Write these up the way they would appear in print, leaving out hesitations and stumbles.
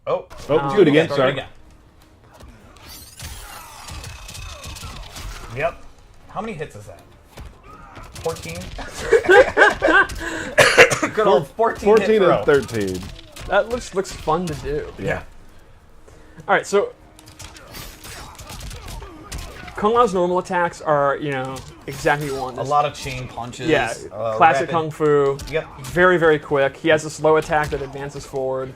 Oh, do it again. Sorry. Again. Yep. How many hits is that? 14? Good old 14 hit throw. and 13. That looks fun to do. Yeah. All right, so Kung Lao's normal attacks are, exactly what you want. A lot of chain punches. Yeah, classic rapid, Kung Fu. Yep. Very, very quick. He has a slow attack that advances forward.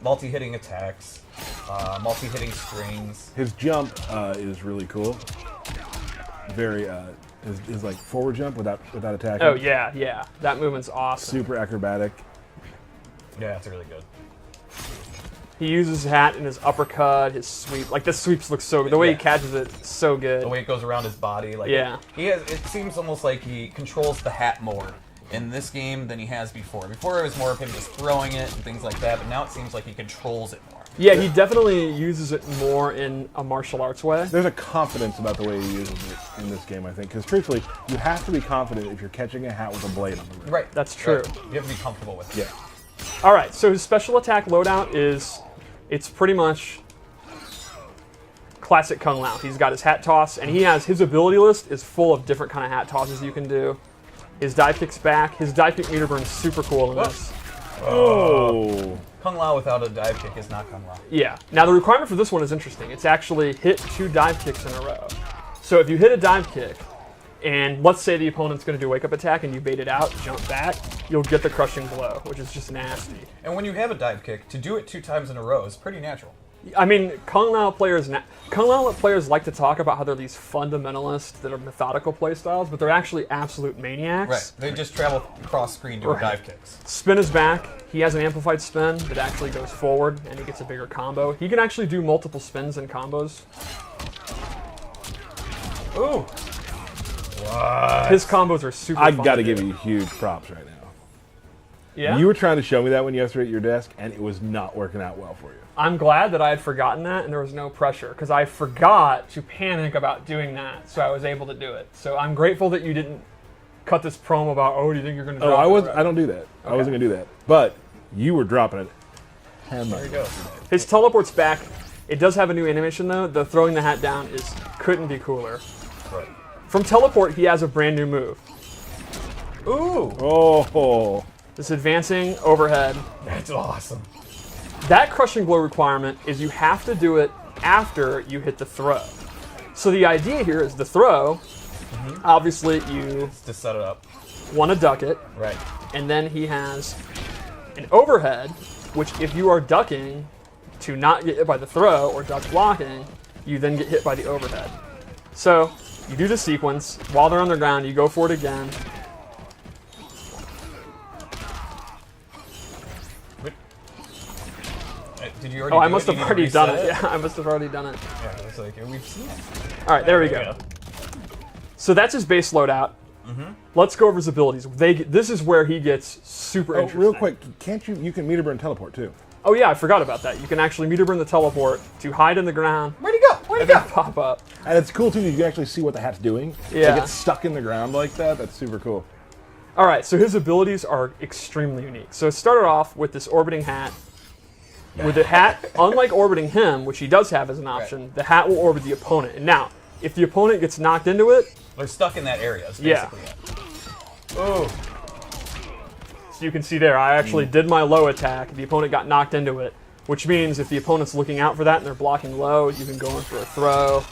Multi-hitting attacks. Multi-hitting strings. His jump is really cool. Very, his like forward jump without attacking. Oh, yeah. That movement's awesome. Super acrobatic. Yeah, that's really good. He uses his hat and his uppercut, his sweep. Like, the sweeps look so good. The way he catches it, so good. The way it goes around his body. Like, yeah. It seems almost like he controls the hat more in this game than he has before. Before it was more of him just throwing it and things like that, but now it seems like he controls it more. Yeah, he definitely uses it more in a martial arts way. There's a confidence about the way he uses it in this game, I think. Because truthfully, you have to be confident if you're catching a hat with a blade on the rim. Right. That's true. Right. You have to be comfortable with it. Yeah. All right, so his special attack loadout it's pretty much classic Kung Lao. He's got his hat toss, and his ability list is full of different kind of hat tosses you can do. His dive kick's back. His dive kick meter burn's super cool in this. Oh. Kung Lao without a dive kick is not Kung Lao. Yeah. Now, the requirement for this one is interesting. It's actually hit 2 dive kicks in a row. So if you hit a dive kick, and let's say the opponent's going to do a wake-up attack and you bait it out, jump back, you'll get the crushing blow, which is just nasty. And when you have a dive kick, to do it 2 times in a row is pretty natural. I mean, Kung Lao players like to talk about how they're these fundamentalists that are methodical playstyles, but they're actually absolute maniacs. Right. They just travel cross screen doing dive kicks. Spin is back. He has an amplified spin that actually goes forward, and he gets a bigger combo. He can actually do multiple spins and combos. Ooh. What? His combos are super fun. I got to give you huge props right now. Yeah? You were trying to show me that when you yesterday at your desk, and it was not working out well for you. I'm glad that I had forgotten that and there was no pressure, because I forgot to panic about doing that, so I was able to do it. So I'm grateful that you didn't cut this promo about, do you think you're going to drop it? I don't do that. Okay. I wasn't going to do that. But you were dropping it. There you go. His teleport's back. It does have a new animation, though. The throwing the hat down couldn't be cooler. Right. From teleport, he has a brand new move. Ooh. Oh. This advancing overhead. That's awesome. That crushing blow requirement is you have to do it after you hit the throw. So the idea here is the throw, obviously you To set it up. want to duck it, Right. and then he has an overhead, which if you are ducking to not get hit by the throw or duck blocking, you then get hit by the overhead. So you do the sequence. While they're on the ground, you go for it again. Did you already I must have already done it. Yeah. Yeah, I must have already done it. Yeah, it's like, we've seen it. All right, there we go. So that's his base loadout. Let's go over his abilities. This is where he gets super interesting. Real quick, you can meter burn teleport too. Oh yeah, I forgot about that. You can actually meter burn the teleport to hide in the ground. Where'd he go? Where'd he go? Pop up. And it's cool too, you can actually see what the hat's doing. Yeah. Like it's stuck in the ground like that. That's super cool. All right, so his abilities are extremely unique. So it started off with this orbiting hat. With the hat, unlike orbiting him, which he does have as an option, the hat will orbit the opponent. And now, if the opponent gets knocked into it, They're stuck in that area. Is basically it. Oh. so you can see there, I actually did my low attack. The opponent got knocked into it, which means if the opponent's looking out for that and they're blocking low, you can go in for a throw,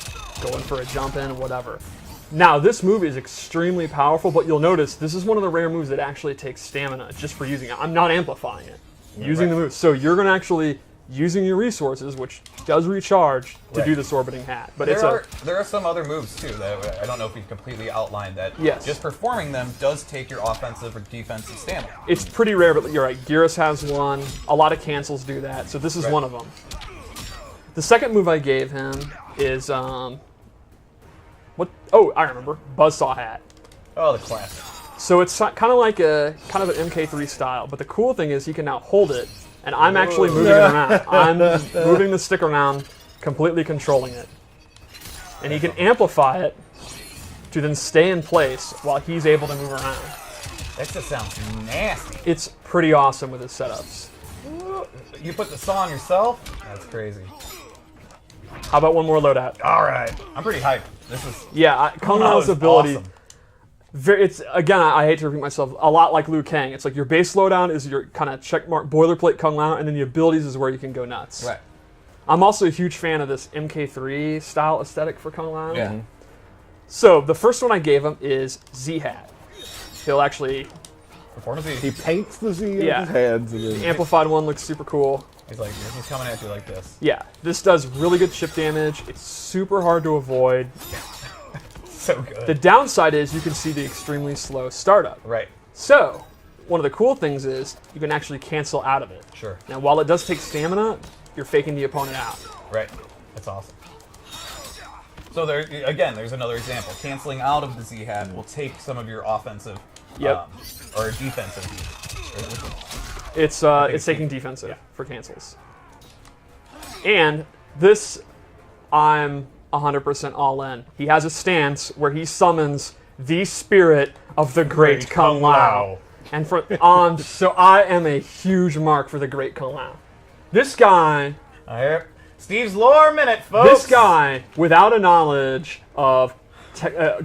go in for a jump in, whatever. Now, this move is extremely powerful, but you'll notice this is one of the rare moves that actually takes stamina just for using it. I'm not amplifying it. Using the move. So you're going to actually using your resources, which does recharge, to do this orbiting hat. But there are some other moves too that I don't know if we've completely outlined that. Yes. Just performing them does take your offensive or defensive stamina. It's pretty rare, but you're right. Gyros has one. A lot of cancels do that. So this is one of them. The second move I gave him is what? Oh, I remember. Buzzsaw hat. Oh, the classic. So it's kind of like an MK3 style, but the cool thing is he can now hold it, and I'm actually moving it around. I'm moving the stick around, completely controlling it. And he can amplify it to then stay in place while he's able to move around. That just sounds nasty. It's pretty awesome with his setups. You put the saw on yourself? That's crazy. How about one more loadout? All right. I'm pretty hyped. This is... Yeah, Kung That Lao's was ability. awesome. It's again, I hate to repeat myself. A lot like Liu Kang. It's like your base loadown is your kind of checkmark boilerplate Kung Lao, and then the abilities is where you can go nuts. Right. I'm also a huge fan of this MK3 style aesthetic for Kung Lao. Yeah. So the first one I gave him is Z-Hat. He'll actually Performance He paints the Z Yeah. on his hands. And the then, amplified one looks super cool. He's like, he's coming at you like this. Yeah, this does really good chip damage. It's super hard to avoid. So good. The downside is you can see the extremely slow startup. Right. So, one of the cool things is you can actually cancel out of it. Sure. Now, while it does take stamina, you're faking the opponent out. Right. That's awesome. So there, again, there's another example. Canceling out of the Z-Hat will take some of your offensive Yep. or defensive. It's taking defensive for cancels. And this, I'm 100% all in. He has a stance where he summons the spirit of the Great Kung Lao. And so I am a huge mark for the Great Kung Lao. This guy, Steve's lore minute, folks. this guy, without a knowledge of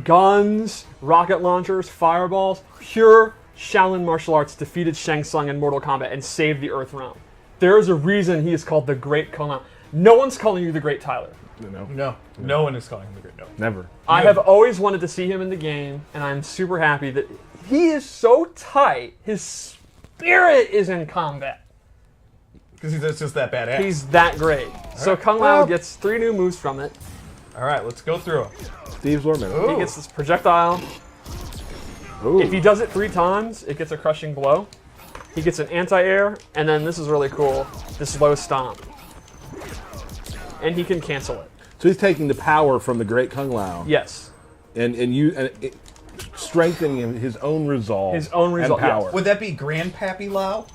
guns, rocket launchers, fireballs, pure Shaolin martial arts defeated Shang Tsung in Mortal Kombat and saved the Earth realm. There is a reason he is called the Great Kung Lao. No one's calling you the Great Tyler. No one is calling him the Great. No. never. I have always wanted to see him in the game, and I'm super happy that he is so tight. His spirit is in combat. Because he's just that badass. He's that great. So Kung Lao gets 3 new moves from it. All right, let's go through them. Steve's Lorman. He gets this projectile. Ooh. If he does it 3 times, it gets a crushing blow. He gets an anti-air, and then this is really cool, this low stomp. And he can cancel it. So he's taking the power from the Great Kung Lao Yes. and strengthening his own resolve. His own resolve, and power. yes. Would that be Grandpappy Lao?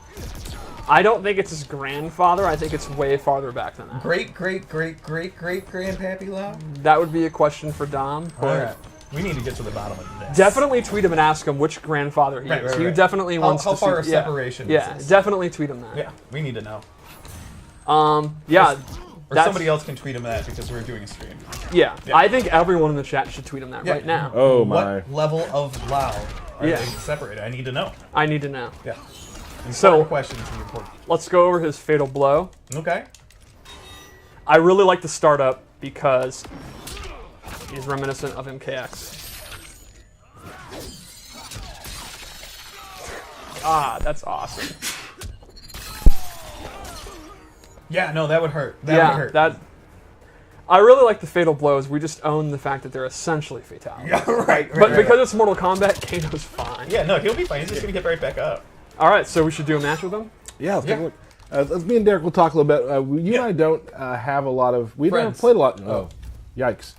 I don't think it's his grandfather. I think it's way farther back than that. Great Grandpappy Lao? That would be a question for Dom. All right. We need to get to the bottom of this. Definitely tweet him and ask him which grandfather he is. He definitely wants how to far see. of separation Yeah, is this? definitely tweet him that. Yeah, we need to know. Yeah. Or somebody else can tweet him that because we're doing a stream. Yeah, I think everyone in the chat should tweet him that right now. Oh my. What level of Lao are Yeah. they separated? I need to know. I need to know. Yeah. So- Important questions are important. Let's go over his fatal blow. Okay. I really like the startup because he's reminiscent of MKX. Ah, that's awesome. Yeah, no, that would hurt. That would hurt. that. I really like the fatal blows. We just own the fact that they're essentially fatalities. Yeah, right. But because it's Mortal Kombat, Kano's fine. Yeah, no, he'll be fine. He's just gonna get right back up. All right, so we should do a match with him. Yeah, let's take a look. Let's me and Derek will talk a little bit. You and I don't have a lot of. We never Friends. played a lot. Oh, yikes!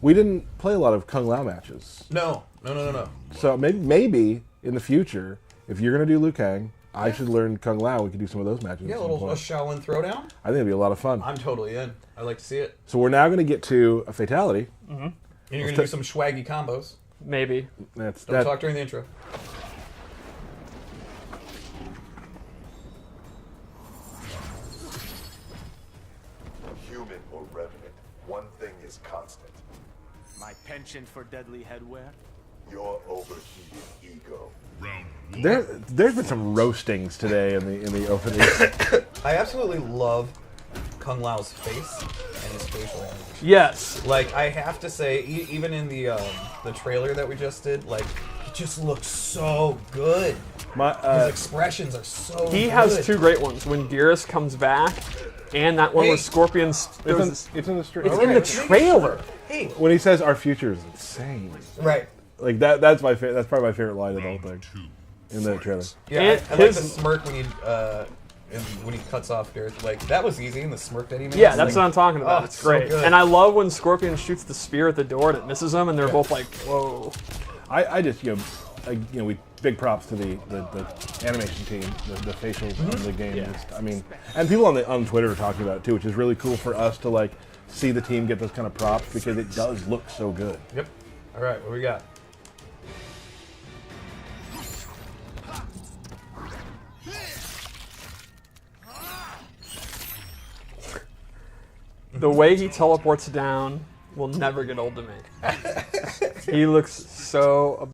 We didn't play a lot of Kung Lao matches. No. So maybe in the future, if you're gonna do Liu Kang, I should learn Kung Lao. We could do some of those matches. Yeah, at a some little point. Shaolin throwdown. I think it'd be a lot of fun. I'm totally in. I'd like to see it. So we're now going to get to a fatality. And you're gonna do some swaggy combos. Maybe. That's Don't talk during the intro. Human or revenant, one thing is constant. My penchant for deadly headwear? Your overheated ego. There's been some roastings today in the opening. I absolutely love Kung Lao's face and his facial animation. Yes. Like, I have to say, even in the trailer that we just did, like, he just looks so good. His expressions are so good. He has 2 great ones. When Geras comes back, and that one Hey. where Scorpion's... It's in the street. It's in the trailer. Hey, When he says our future is insane, right. like that's my that's probably my favorite line of the whole thing in the trailer. Yeah, And I like the his- smirk when he cuts off Gareth. Like, that was easy, and the smirk that he makes. Yeah, that's like, what I'm talking about. oh, It's it's so great. good. And I love when Scorpion shoots the spear at the door and it misses him, and they're both like, whoa. I just we big props to the animation team, the facials in the game. Yeah. Just, I mean, and people on Twitter are talking about it too, which is really cool for us to like see the team get those kind of props because it does look so good. Yep. All right, what we got? The way he teleports down will never get old to me. He looks so